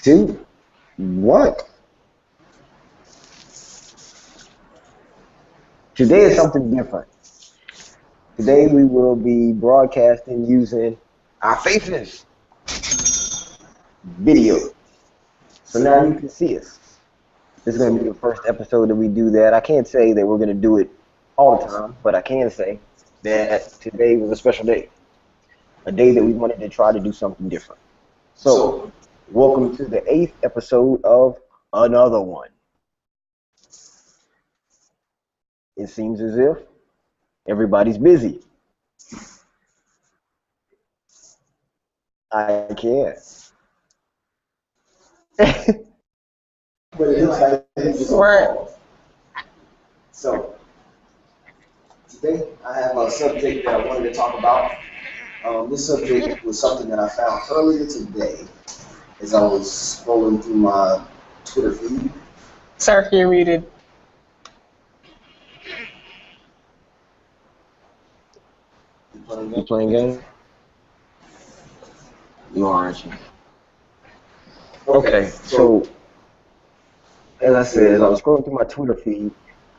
Two, what? Today is something different. Today we will be broadcasting using our faces video. So now you can see us. This is going to be the first episode that we do that. I can't say that we're going to do it all the time, but I can say that today was a special day. A day that we wanted to try to do something different. So, welcome to the 8th episode of Another One. It seems as if everybody's busy. I can't. But it looks like Right. So, today I have a subject that I wanted to talk about. This subject was something that I found earlier today as I was scrolling through my Twitter feed. Sir, you're muted. You playing games? You are, aren't you? Okay, so as I said, as I was scrolling through my Twitter feed,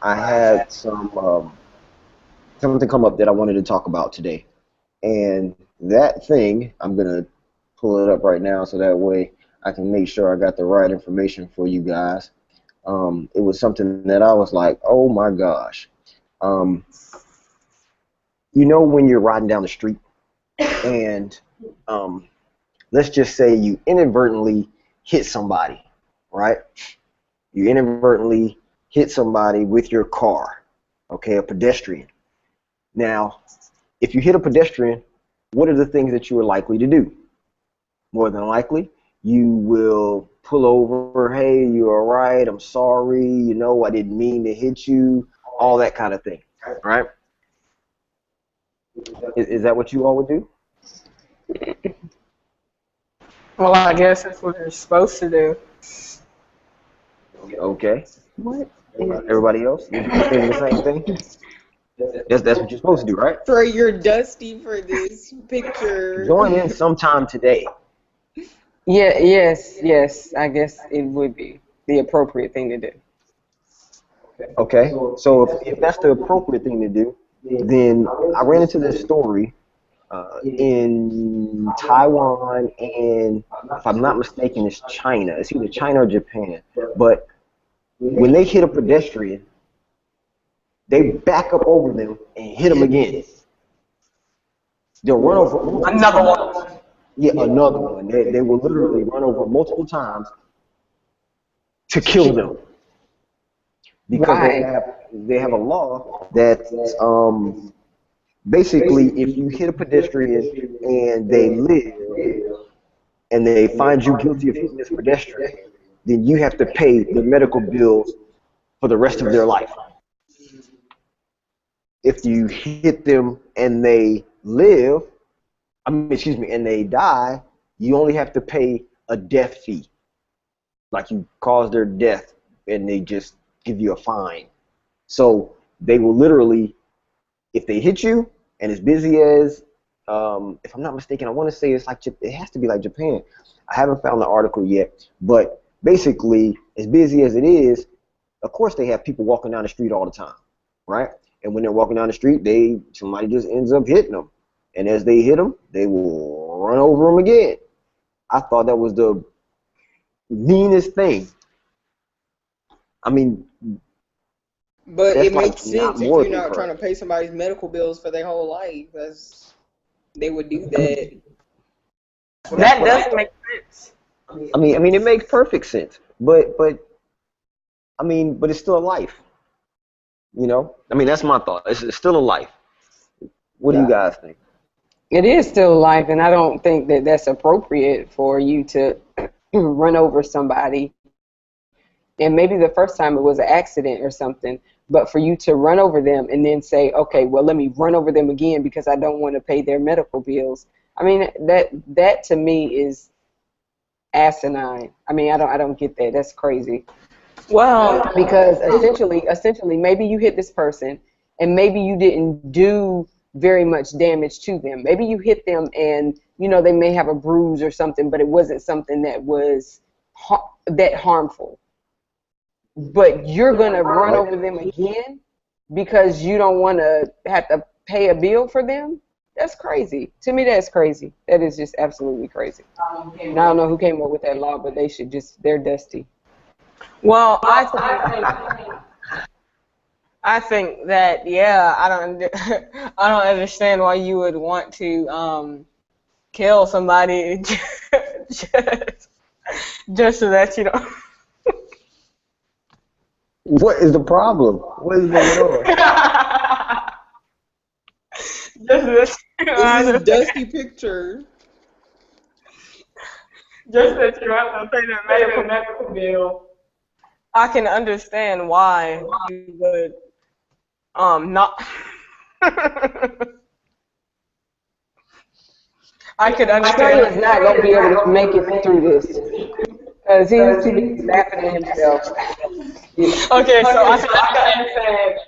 I had something come up that I wanted to talk about today. And that thing, I'm going to pull it up right now so that way I can make sure I got the right information for you guys. It was something that I was like, oh my gosh. You know when you're riding down the street and let's just say you inadvertently hit somebody, right? You inadvertently hit somebody with your car, okay, a pedestrian. Now, if you hit a pedestrian, what are the things that you are likely to do? More than likely, you will pull over, hey, you all right, I'm sorry, you know, I didn't mean to hit you, all that kind of thing, right? Is that what you all would do? Well, I guess that's what you're supposed to do. Okay. What? Everybody else? You think the same thing? That's what you're supposed to do, right? Bro, you're dusty for this picture. Join in sometime today. Yeah, yes, I guess it would be the appropriate thing to do. Okay, so if that's the appropriate thing to do, then I ran into this story in Taiwan and, if I'm not mistaken, it's China. It's either China or Japan. But when they hit a pedestrian, they back up over them and hit them again. They'll run over Another one. Yeah, another one. They will literally run over multiple times to kill them. Because they have a law that basically if you hit a pedestrian and they live and they find you guilty of hitting this pedestrian, then you have to pay the medical bills for the rest of their life. If you hit them and they live, and they die, you only have to pay a death fee. Like you caused their death and they just give you a fine. So they will literally, if they hit you and as busy as, if I'm not mistaken, I want to say it has to be like Japan. I haven't found the article yet, but basically as busy as it is, of course they have people walking down the street all the time, right? And when they're walking down the street, somebody just ends up hitting them. And as they hit them, they will run over them again. I thought that was the meanest thing. I mean, But it like makes sense if you're not trying to pay somebody's medical bills for their whole life. They would do that. That doesn't make sense. I mean, it makes perfect sense. But it's still a life. You know? I mean, that's my thought. It's still a life. What do you guys think? It is still life, and I don't think that that's appropriate for you to run over somebody. And maybe the first time it was an accident or something, but for you to run over them and then say, okay, well, let me run over them again because I don't want to pay their medical bills. I mean, that to me is asinine. I mean, I don't get that. That's crazy. Well, Because essentially, maybe you hit this person and maybe you didn't do very much damage to them. Maybe you hit them and, you know, they may have a bruise or something, but it wasn't something that was that harmful, but you're gonna run over them again because you don't want to have to pay a bill for them. That's crazy. To me, that's crazy. That is just absolutely crazy. And I don't know who came up with that law, but they should they're dusty. Well, I think that I don't I don't understand why you would want to kill somebody just so that you don't. What is the problem? What is going on? Just This is dusty picture. just that you have to pay the medical bill. I can understand why you would not. I could Trey understand. is not gonna be able to make it through this because he's too busy laughing at himself. Okay, so I can understand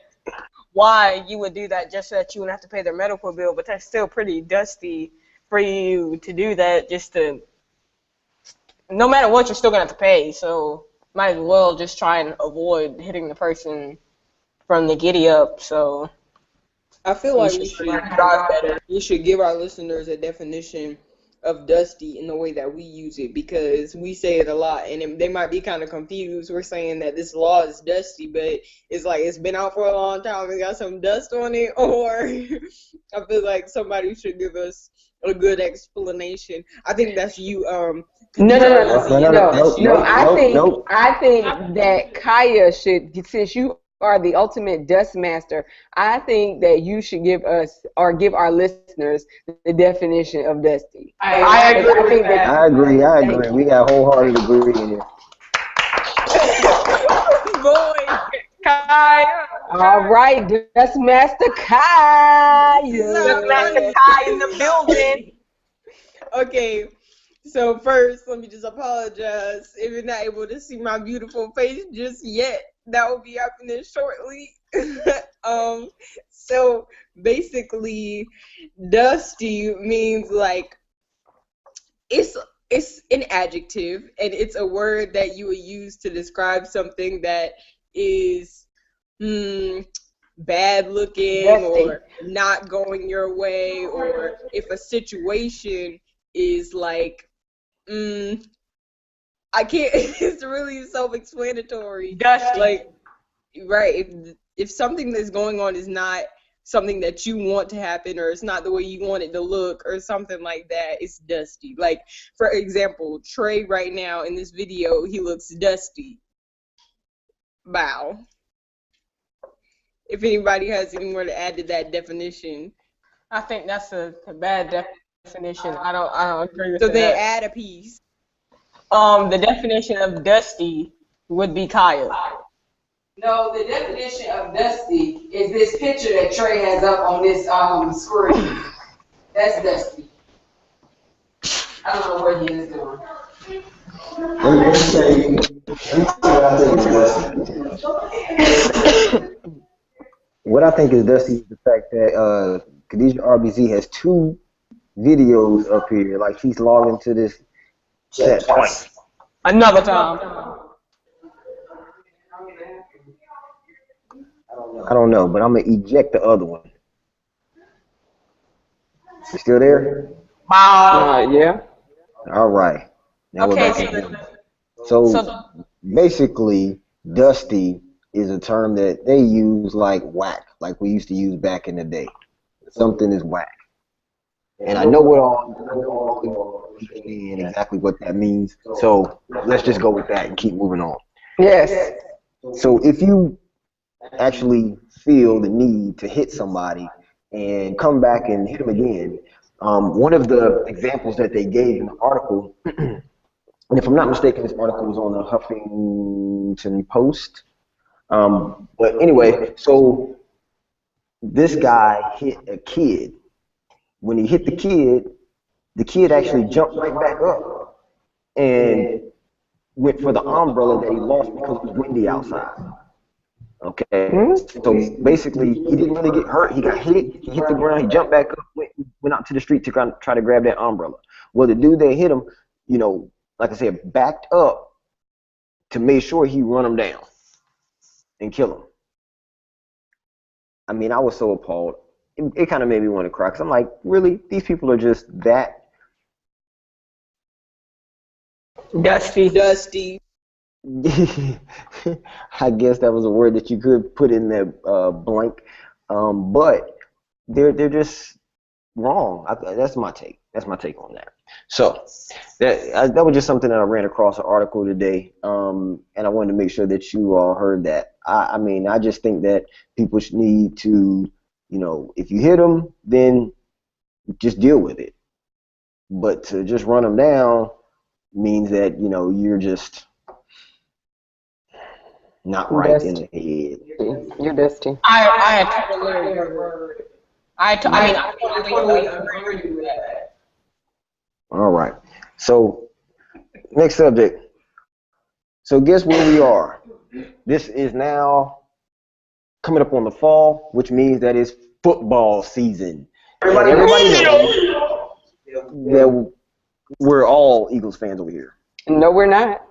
why you would do that just so that you wouldn't have to pay their medical bill, but that's still pretty dusty for you to do that just to. No matter what, you're still gonna have to pay, so might as well just try and avoid hitting the person from the giddy up. So I feel like you should drive better. we should give our listeners a definition of dusty in the way that we use it, because we say it a lot and they might be kind of confused. We're saying that this law is dusty, but it's like it's been out for a long time and got some dust on it, or I feel like somebody should give us a good explanation. I think that's you. No. Nope. I think that Kaya should, since you are the ultimate dust master, I think that you should give us or give our listeners the definition of dusty. I agree. I agree. We got wholehearted agreement here. Boy, Kaya. All right, dust master Kaya. Master Kai in the building. Okay, so first, let me just apologize if you're not able to see my beautiful face just yet. That will be happening shortly. So basically, dusty means like it's an adjective, and it's a word that you would use to describe something that is bad looking or not going your way, or if a situation is like I can't. It's really self-explanatory. Dusty. Like, right? If something that's going on is not something that you want to happen, or it's not the way you want it to look, or something like that, it's dusty. Like, for example, Trey right now in this video, he looks dusty. Bow. If anybody has any more to add to that definition, I think that's a bad definition. I don't agree with so that. then add a piece. The definition of dusty would be Kaya. No, the definition of dusty is this picture that Trey has up on this screen. That's dusty. I don't know what he is doing. Let me say what I think is dusty is the fact that Khadijah RBZ has 2 videos up here. Like, she's logged into this chat twice. Another time. I don't know, but I'm going to eject the other one. You still there? Wow. Yeah. All right. Now we're Okay, back again. So basically, dusty is a term that they use like whack, like we used to use back in the day. Something is whack. And I know what all and exactly what that means. So let's just go with that and keep moving on. Yes. So if you actually feel the need to hit somebody and come back and hit them again, one of the examples that they gave in the article, and if I'm not mistaken, this article was on the Huffington Post. But anyway, so this guy hit a kid. When he hit the kid actually jumped right back up and went for the umbrella that he lost because it was windy outside. Okay, so basically he didn't really get hurt. He got hit, he hit the ground, he jumped back up, went out to the street to try to grab that umbrella. Well, the dude that hit him, like I said, backed up to make sure he run them down and kill them. I mean, I was so appalled. It kind of made me want to cry because I'm like, really? These people are just that Dusty. I guess that was a word that you could put in there, blank. But they're just wrong. That's my take. That's my take on that. So that was just something that I ran across an article today, and I wanted to make sure that you all heard that. I mean, I just think that people should need to, if you hit them, then just deal with it. But to just run them down means that you're just not right in the head. You're dusty. I totally agree. I totally agree with that. All right. So next subject. So guess where we are? This is now coming up on the fall, which means that it's football season. Everybody knows that we're all Eagles fans over here. No, we're not.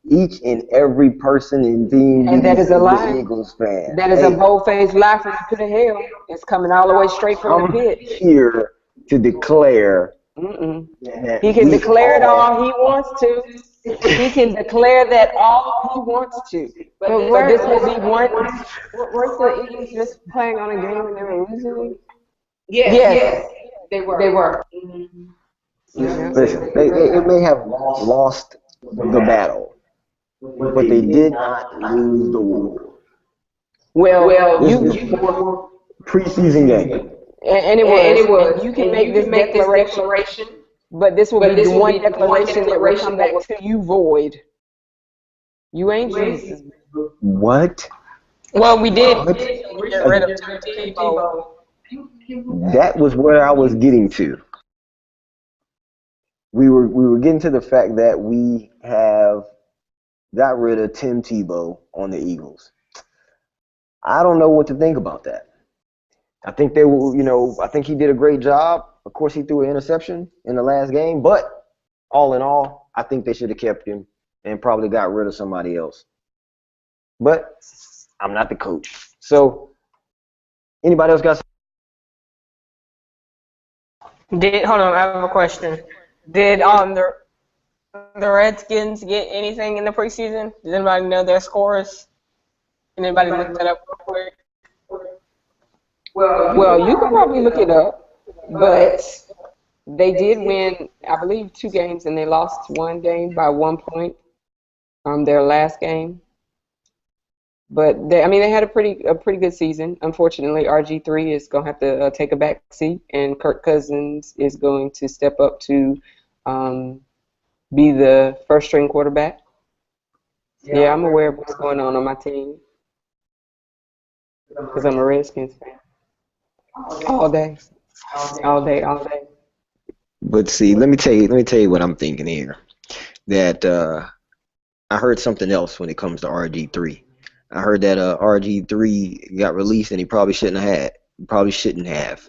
Each and every person in team And that is a lie. Eagles fan. That is a bold-faced lie from the pit of hell. It's coming all the way straight from the pit. Here to declare. He can declare it all he wants to. He can declare that all he wants to. But this will be one. Weren't the Eagles just playing on a game and they were losing? Yes. They were. Listen, they may have lost the battle, but they did not lose the war. Well, you preseason game. and it was. And you can make this declaration, but this will be the one declaration that will come back to you void. You ain't Jesus. What? Well, we did What? get rid of Tebow. That was where I was getting to. We were getting to the fact that we have got rid of Tim Tebow on the Eagles. I don't know what to think about that. I think they were, I think he did a great job. Of course, he threw an interception in the last game, but all in all, I think they should have kept him and probably got rid of somebody else. But I'm not the coach. So, anybody else got Hold on, I have a question. Did the Redskins get anything in the preseason? Does anybody know their scores? Can anybody look that up real quick? Well, you can probably look it up, but they did win, I believe, 2 games, and they lost 1 game by 1 point. Their last game. But they had a pretty good season. Unfortunately, RG3 is going to have to take a back seat, and Kirk Cousins is going to step up to be the first string quarterback. Yeah, I'm aware of what's going on my team because I'm a Redskins fan. All day. But see, let me tell you what I'm thinking here. That I heard something else when it comes to RG3. I heard that RG3 got released and he probably shouldn't have.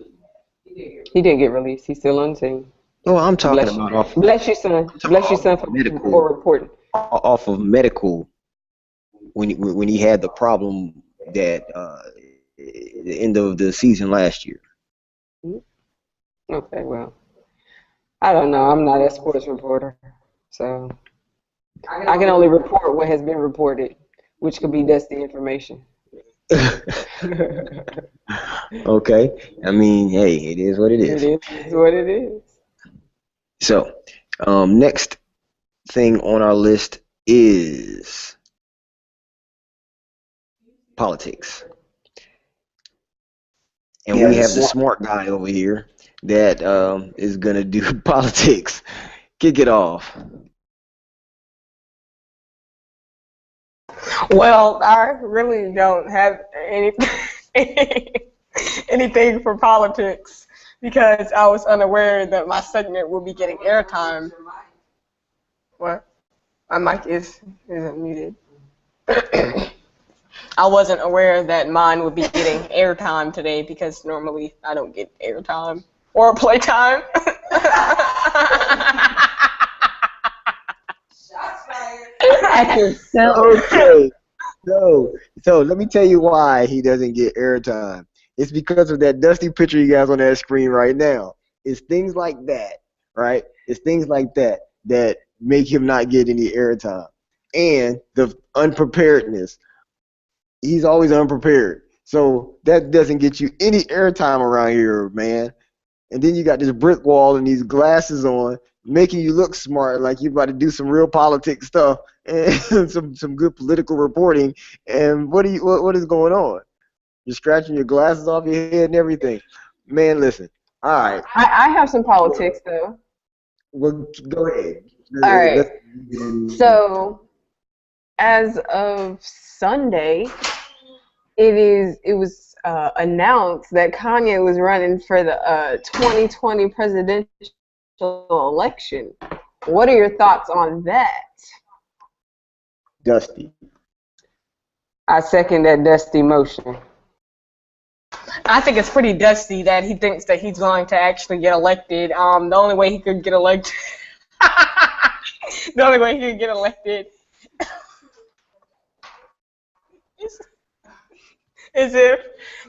He didn't get released. He's still on the team. Oh, I'm talking about Bless you, son. Bless you, son, for reporting. Off of medical when he had the problem that the end of the season last year. Okay, well, I don't know. I'm not a sports reporter, so I can only report what has been reported, which could be dusty information. Okay. I mean, hey, it is what it is. It is what it is. So, next thing on our list is politics. And we have the smart guy over here that is going to do politics. Kick it off. Well, I really don't have anything for politics because I was unaware that my segment will be getting airtime. What? My mic isn't muted. I wasn't aware that mine would be getting airtime today because normally I don't get airtime or playtime. at yourself. Okay. So let me tell you why he doesn't get airtime. It's because of that dusty picture you guys on that screen right now. It's things like that, right? It's things like that that make him not get any airtime. And the unpreparedness. He's always unprepared. So that doesn't get you any airtime around here, man. And then you got this brick wall and these glasses on, making you look smart, like you're about to do some real politics stuff and some good political reporting. And what is going on? You're scratching your glasses off your head and everything. Man, listen. All right. I have some politics though. Well, go ahead. All right. So, as of Sunday, it was announced that Kanye was running for the 2020 presidential election. What are your thoughts on that? Dusty. I second that dusty motion. I think it's pretty dusty that he thinks that he's going to actually get elected. The only way he could get elected, the only way he could get elected is if,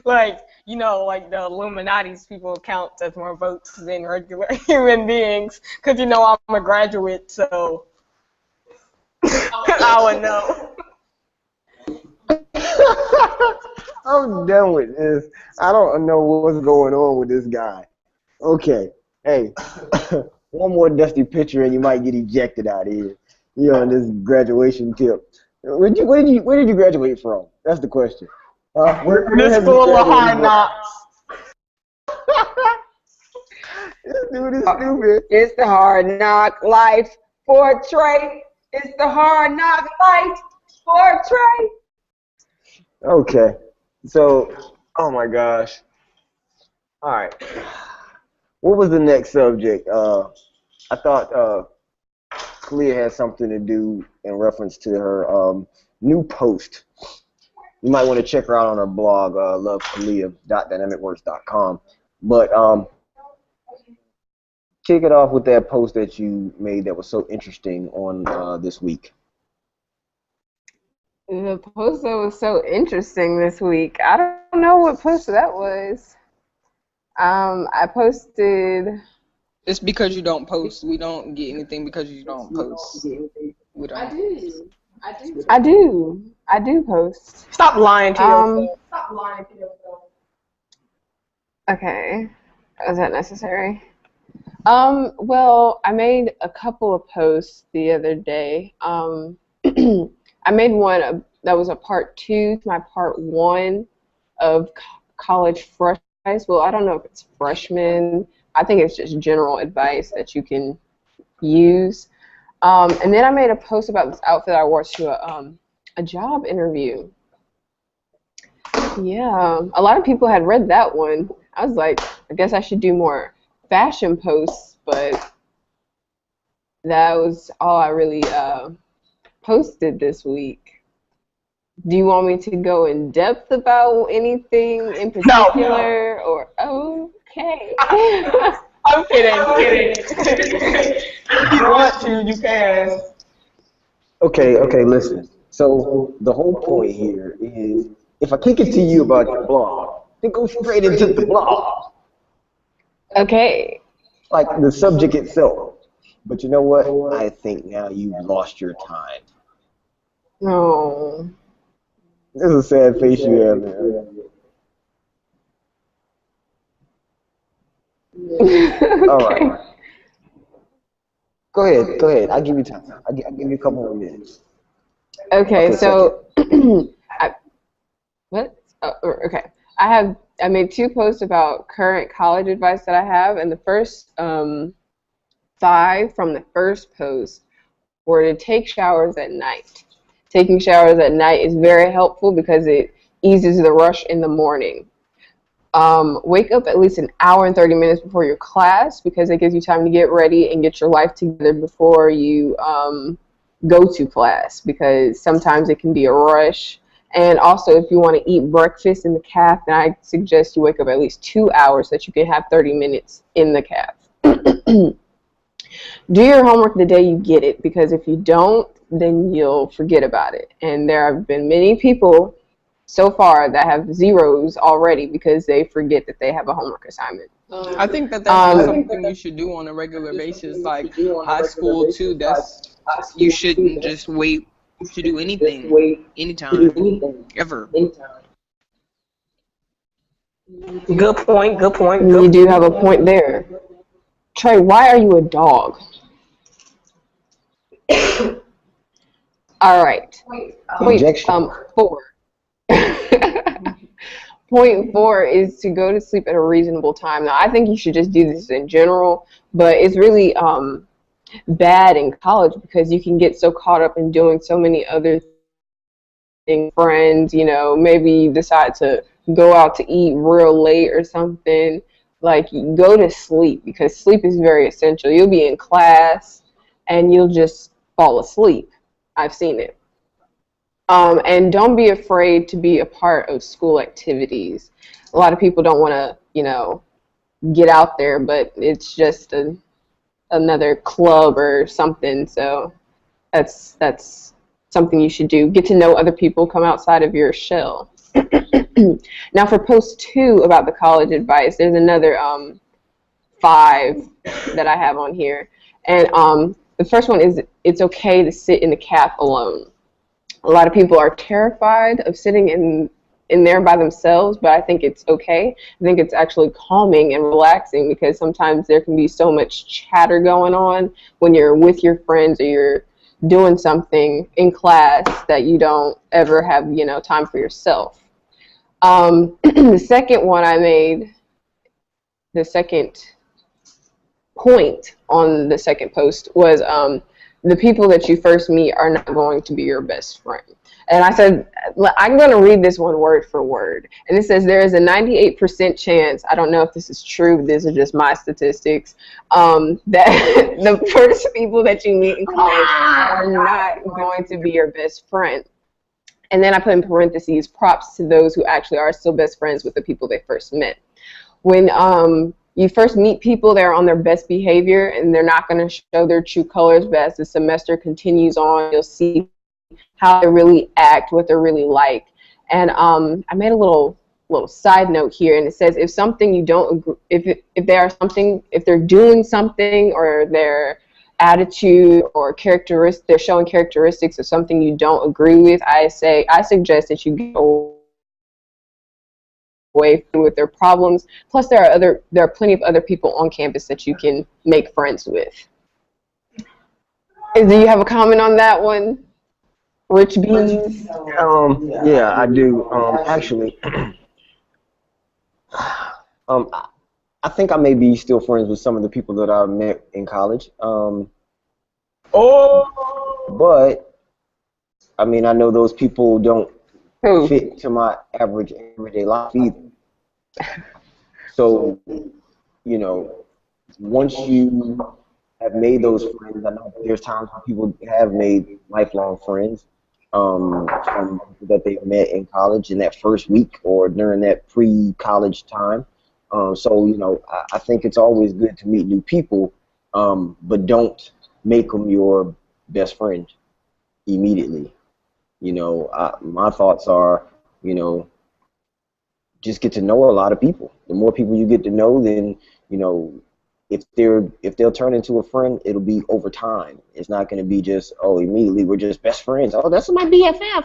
like, you know, like the Illuminati's people count as more votes than regular human beings. Because, you know, I'm a graduate, so I would know. I'm done with this. I don't know what's going on with this guy. Okay, hey, one more dusty picture and you might get ejected out of here. You on this graduation tip. Where did you graduate from? That's the question. Where This have you school of hard graduated knocks. This dude is stupid. It's the hard knock life for Trey. It's the hard knock life for Trey. Okay, so, oh my gosh. All right. What was the next subject? I thought Kalia had something to do in reference to her new post. You might want to check her out on her blog, lovekalia.dynamicworks.com. But kick it off with that post that you made that was so interesting on this week. The post that was so interesting this week, I don't know what post that was. I posted. It's because you don't post. We don't get anything because you don't post. We don't. I do post. Stop lying to yourself. Okay. Is that necessary? Well, I made a couple of posts the other day. I made one that was a part 2 to my part 1 of college fresh advice. Well, I don't know if it's freshman. I think it's just general advice that you can use. And then I made a post about this outfit I wore to a job interview. Yeah, a lot of people had read that one. I was like, I guess I should do more fashion posts, but that was all I really posted this week. Do you want me to go in depth about anything in particular? No. Or okay. I'm kidding. If you want to, you can. Okay, listen. So the whole point here is, if I kick it to you about your blog, then go straight into the blog. Okay. Like the subject itself. But you know what? I think now you've lost your time. No. This is a sad face you have, man. Okay. All right. Go ahead. I'll give you time. I'll give you a couple more minutes. Okay, so what? Oh, okay. I made 2 posts about current college advice that I have, and the first 5 from the first post were to take showers at night. Taking showers at night is very helpful because it eases the rush in the morning. Wake up at least an hour and 30 minutes before your class because it gives you time to get ready and get your life together before you go to class, because sometimes it can be a rush. And also, if you want to eat breakfast in the caf, then I suggest you wake up at least 2 hours so that you can have 30 minutes in the caf. Do your homework the day you get it, because if you don't, then you'll forget about it. And there have been many people so far that have zeros already because they forget that they have a homework assignment. I think that that's just something you should do on a regular basis, like high school too. You shouldn't just wait to do anything, anytime, ever. Good point. Good point. You do have a point there. Trey, why are you a dog? All right. Objection. 4. Point 4 is to go to sleep at a reasonable time. Now, I think you should just do this in general, but it's really bad in college because you can get so caught up in doing so many other things. Friends, you know, maybe you decide to go out to eat real late or something. Like, go to sleep because sleep is very essential. You'll be in class and you'll just fall asleep. I've seen it. And don't be afraid to be a part of school activities. A lot of people don't want to, you know, get out there, but it's just another club or something. So that's something you should do. Get to know other people. Come outside of your shell. Now, for post 2 about the college advice, there's another 5 that I have on here. And the first one is it's okay to sit in the caf alone. A lot of people are terrified of sitting in there by themselves, but I think it's okay. I think it's actually calming and relaxing because sometimes there can be so much chatter going on when you're with your friends or you're doing something in class that you don't ever have, you know, time for yourself. The second one I made, the second point on the second post was the people that you first meet are not going to be your best friend. And I said, I'm going to read this one word for word. And it says, there is a 98% chance, I don't know if this is true, but these are just my statistics, that the first people that you meet in college are not going to be your best friend. And then I put in parentheses, props to those who actually are still best friends with the people they first met. When you first meet people, they're on their best behavior and they're not going to show their true colors, but as the semester continues on, you'll see how they really act, what they're really like. And I made a little side note here, and it says if something you don't agree, if they're doing something or their attitude or they're showing characteristics of something you don't agree with, I suggest that you go away with their problems. Plus, there are plenty of other people on campus that you can make friends with. Do you have a comment on that one, Rich Beans? Yeah, I do. Actually, I think I may be still friends with some of the people that I met in college. But I mean, I know those people don't fit to my average everyday life either. So, you know, once you have made those friends, I know there's times when people have made lifelong friends from that they've met in college in that first week or during that pre-college time. So, you know, I think it's always good to meet new people, but don't make them your best friend immediately. You know, my thoughts are, you know, just get to know a lot of people. The more people you get to know, then, you know, if they'll turn into a friend, it'll be over time. It's not going to be just, oh, immediately we're just best friends. Oh, that's my BFF.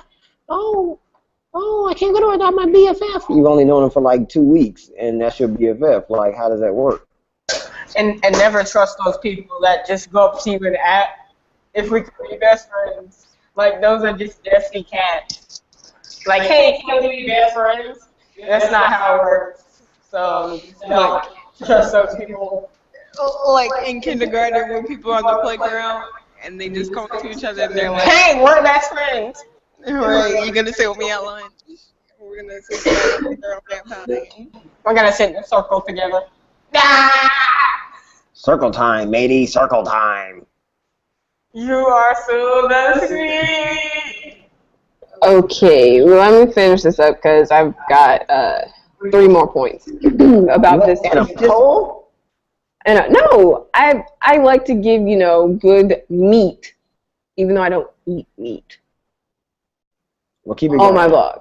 Oh, I can't go to without my BFF. You've only known them for like 2 weeks, and that's your BFF. Like, how does that work? And never trust those people that just go up to you and ask if we could be best friends. Like, those are just dusty cats. Like, hey, can we be best friends? That's not how it works. So, like, trust those people. Like in kindergarten when people are on the playground and they just come up to each other and they're like, hey, we're best friends. Right, you're gonna sit with me at lunch. We're gonna sit together on We're gonna sit in a circle together. Circle time, matey, circle time. You are so dusty. Okay, well, let me finish this up because I've got 3 more points about this. And no, I like to give, you know, good meat even though I don't eat meat. Well, keep it On going. my blog.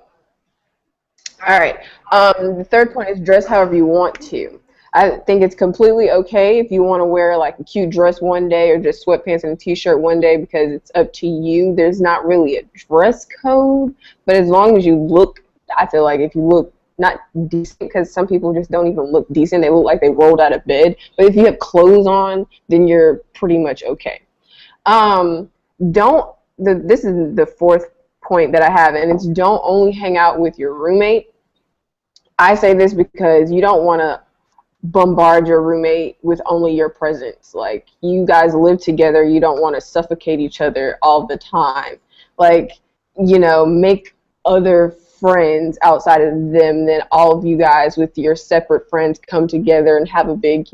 All right. The third point is dress however you want to. I think it's completely okay if you want to wear like a cute dress one day or just sweatpants and a t-shirt one day because it's up to you. There's not really a dress code, but as long as you look, I feel like if you look not decent, because some people just don't even look decent. They look like they rolled out of bed. But if you have clothes on, then you're pretty much okay. This is the fourth point that I have, and it's don't only hang out with your roommate. I say this because you don't want to bombard your roommate with only your presence. Like, you guys live together, you don't want to suffocate each other all the time. Like, make other friends outside of them, then all of you guys with your separate friends come together and have a big,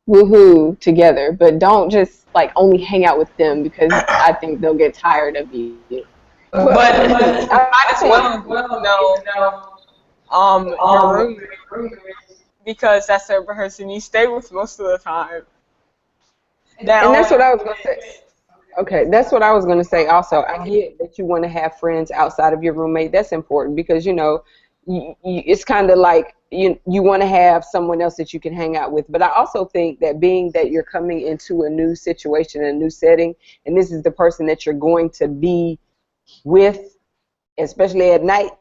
woohoo together. But don't just like only hang out with them because I think they'll get tired of you. But I might as well know your roommate because that's the person you stay with most of the time. And that's what I was gonna say. Okay, that's what I was going to say also. I get that you want to have friends outside of your roommate. That's important because, it's kind of like you want to have someone else that you can hang out with. But I also think that being that you're coming into a new situation, a new setting, and this is the person that you're going to be with, especially at night,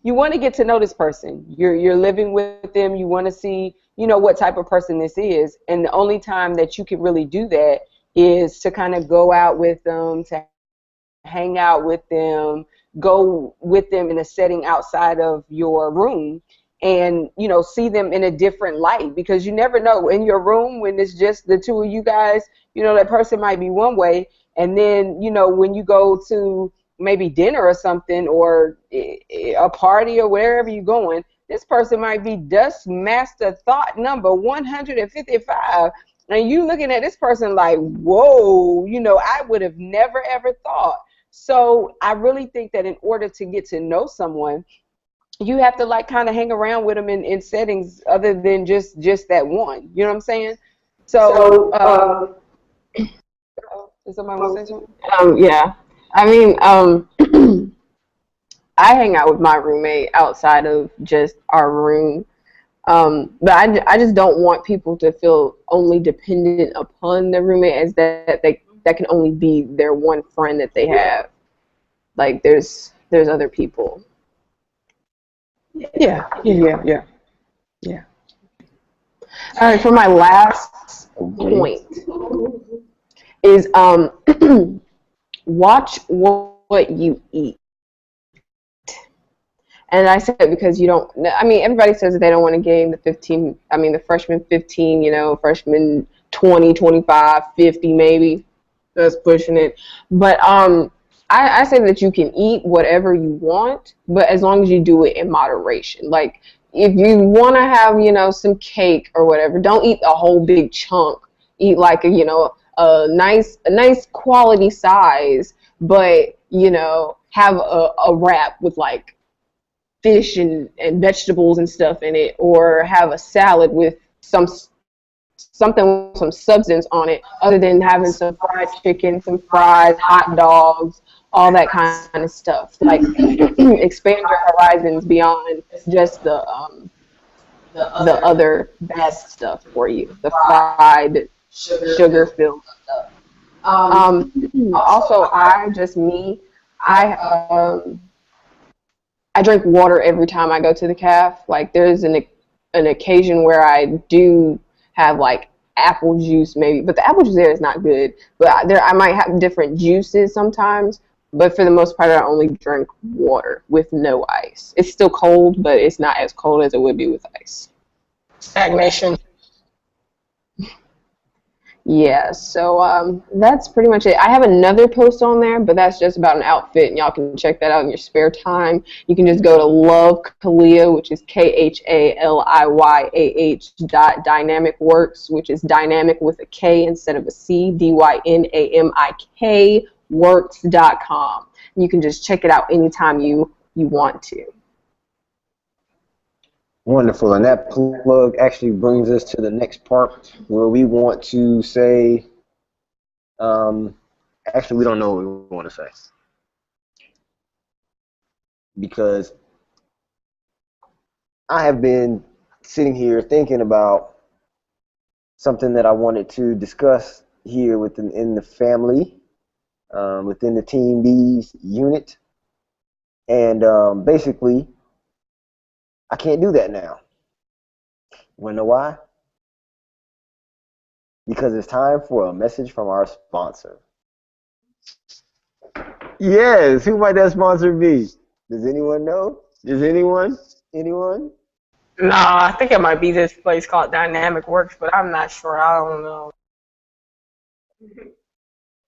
you want to get to know this person. You're living with them. You want to see, what type of person this is. And the only time that you can really do that is to kind of go out with them, to hang out with them, go with them in a setting outside of your room and, see them in a different light, because you never know in your room when it's just the two of you guys, that person might be one way. And then, when you go to maybe dinner or something or a party or wherever you're going, this person might be dust master thought number 155. And you looking at this person like, whoa, I would have never, ever thought. So I really think that in order to get to know someone, you have to like kind of hang around with them in settings other than just that one. You know what I'm saying? So, does somebody want to say something? Yeah. I mean, I hang out with my roommate outside of just our room. But I just don't want people to feel only dependent upon their roommate as that can only be their one friend that they have. Like there's other people. Yeah. All right, for my last point is watch what you eat. And I said it because everybody says that they don't want to gain the freshman 15, freshman 20, 25, 50 maybe. That's pushing it. But I say that you can eat whatever you want, but as long as you do it in moderation. Like, if you want to have, some cake or whatever, don't eat a whole big chunk. Eat like a nice quality size, but, have a wrap with like fish and vegetables and stuff in it, or have a salad with something with some substance on it, other than having some fried chicken, some fries, hot dogs, all that kind of stuff. Like, expand your horizons beyond just the other bad stuff for you, the fried, sugar-filled stuff. Also, I drink water every time I go to the caf. Like, there's an occasion where I do have like apple juice maybe, but the apple juice there is not good. But I might have different juices sometimes, but for the most part I only drink water with no ice. It's still cold, but it's not as cold as it would be with ice. Stagnation. Yeah, so that's pretty much it. I have another post on there, but that's just about an outfit, and y'all can check that out in your spare time. You can just go to Love Khaliyah, which is KHALIYAH.dynamicworks, which is dynamic with a K instead of a C, DYNAMIK works.com. You can just check it out anytime you want to. Wonderful, and that plug actually brings us to the next part where we want to say Actually, we don't know what we want to say because I have been sitting here thinking about something that I wanted to discuss here within in the family, within the Team B's unit, and basically, I can't do that now. Wanna know why? Because it's time for a message from our sponsor. Yes, who might that sponsor be? Does anyone know? Does anyone? Anyone? Nah, I think it might be this place called Dynamic Works, but I'm not sure. I don't know.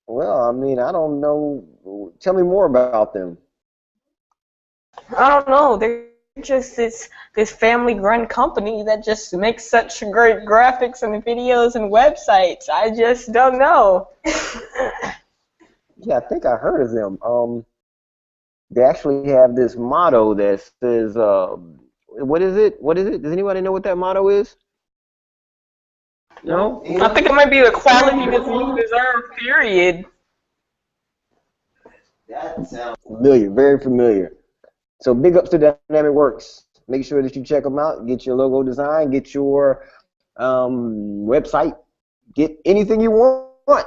Well, I mean, I don't know. Tell me more about them. I don't know. They're just this family-run company that just makes such great graphics and videos and websites. I just don't know. Yeah, I think I heard of them. They actually have this motto that says, what is it? What is it? Does anybody know what that motto is? No? I think it might be the quality that you deserve. Period. That sounds familiar, very familiar. So big ups to Dynamic Works. Make sure that you check them out. Get your logo design. Get your website. Get anything you want.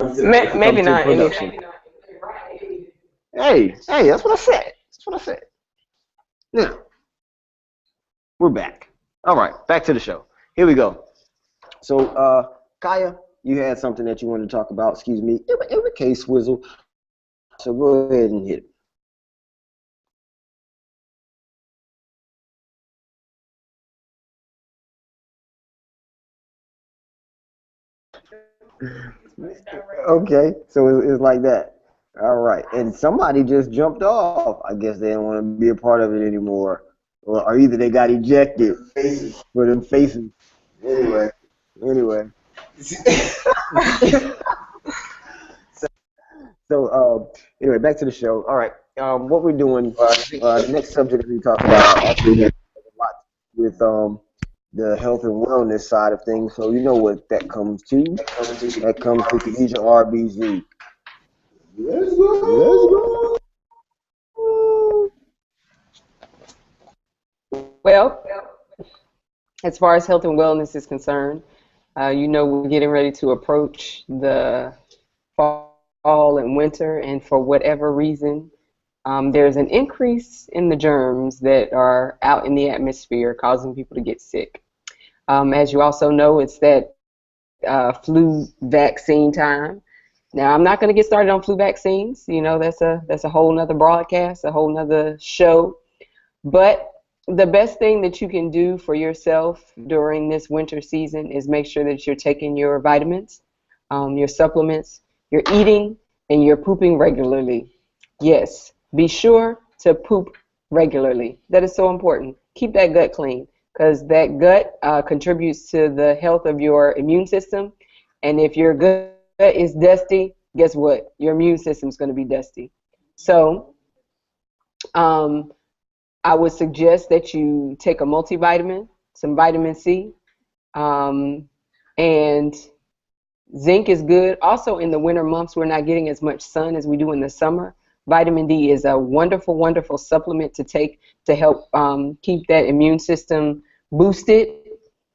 Maybe not Production. anything. Hey, that's what I said. That's what I said. Now, we're back. All right, back to the show. Here we go. So, Kaya, you had something that you wanted to talk about. Excuse me. Every case Swizzle. So go ahead and hit it. Okay, so it's like that. All right, and somebody just jumped off. I guess they don't want to be a part of it anymore, or either they got ejected for them faces. Anyway. Anyway, back to the show. All right, what we're doing, the next subject we talk about actually has a lot with the health and wellness side of things. So you know what that comes to? That comes to Khadijah RBZ. Let's go. Well, as far as health and wellness is concerned, you know we're getting ready to approach the fall and winter, and for whatever reason, there's an increase in the germs that are out in the atmosphere causing people to get sick. As you also know, it's that flu vaccine time. Now, I'm not going to get started on flu vaccines. You know, that's a whole nother broadcast, a whole nother show. But the best thing that you can do for yourself during this winter season is make sure that you're taking your vitamins, your supplements, you're eating, and you're pooping regularly. Yes, be sure to poop regularly. That is so important. Keep that gut clean because that gut contributes to the health of your immune system. And if your gut is dusty, guess what? Your immune system is going to be dusty. So, I would suggest that you take a multivitamin, some vitamin C, and zinc is good. Also, in the winter months, we're not getting as much sun as we do in the summer. Vitamin D is a wonderful, wonderful supplement to take to help keep that immune system boosted.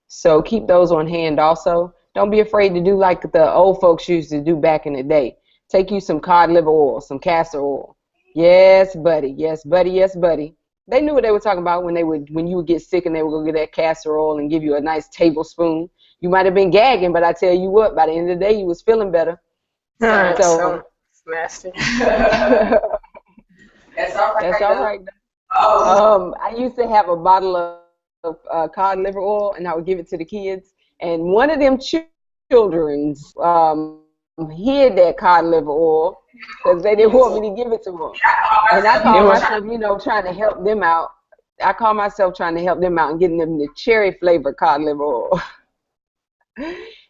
So keep those on hand also. Don't be afraid to do like the old folks used to do back in the day. Take you some cod liver oil, some castor oil. Yes, buddy. Yes, buddy. Yes, buddy. They knew what they were talking about when you would get sick and they would go get that castor oil and give you a nice tablespoon. You might have been gagging, but I tell you what, by the end of the day, you was feeling better. So nasty. That's all right. That's all right. I used to have a bottle of cod liver oil, and I would give it to the kids. And one of them children's hid that cod liver oil because they didn't want me to give it to them. And I call myself, trying to help them out. I call myself trying to help them out and getting them the cherry flavored cod liver oil.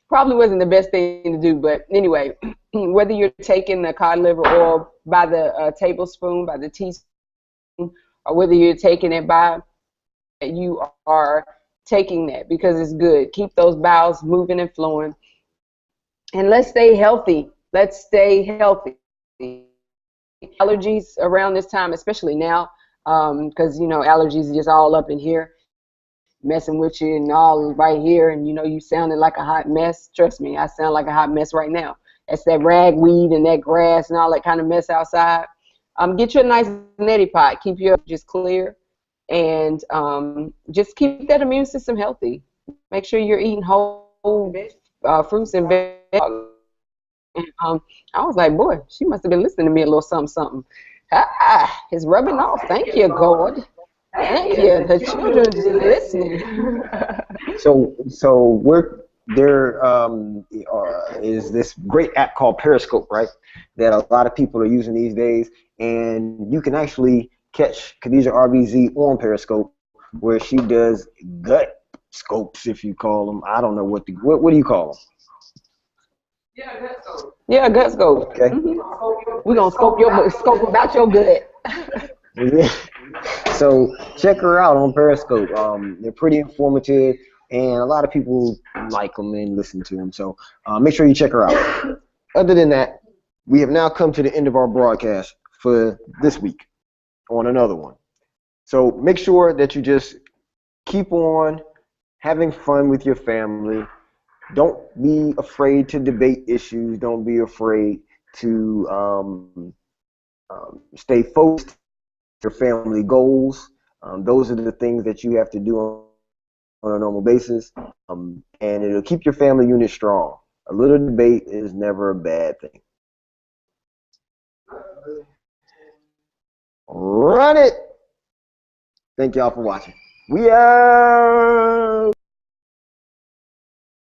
Probably wasn't the best thing to do, but anyway, whether you're taking the cod liver oil by the tablespoon, by the teaspoon, or whether you're taking it by, you are taking that because it's good. Keep those bowels moving and flowing. And let's stay healthy. Let's stay healthy. Allergies around this time, especially now, because you know allergies are just all up in here, messing with you and all right here, and you know you sounding like a hot mess. Trust me, I sound like a hot mess right now. That's that ragweed and that grass and all that kind of mess outside. Get you a nice neti pot. Keep your just clear, and just keep that immune system healthy. Make sure you're eating whole fruits and vegetables. And, I was like, boy, she must have been listening to me a little something, something. It's rubbing off. Thank you, God. Thank you. The children is listening. So there is this great app called Periscope, right? That a lot of people are using these days, and you can actually catch Khadija RBZ on Periscope, where she does gut scopes, if you call them. I don't know what do you call them? Yeah, gut scope. Okay. We're gonna scope about your gut. So check her out on Periscope. They're pretty informative, and a lot of people like them and listen to them. So make sure you check her out. Other than that, we have now come to the end of our broadcast for this week on another one. So make sure that you just keep on having fun with your family. Don't be afraid to debate issues. Don't be afraid to stay focused on your family goals. Those are the things that you have to do on a normal basis, and it'll keep your family unit strong. A little debate is never a bad thing. Run it! Thank y'all for watching. We out!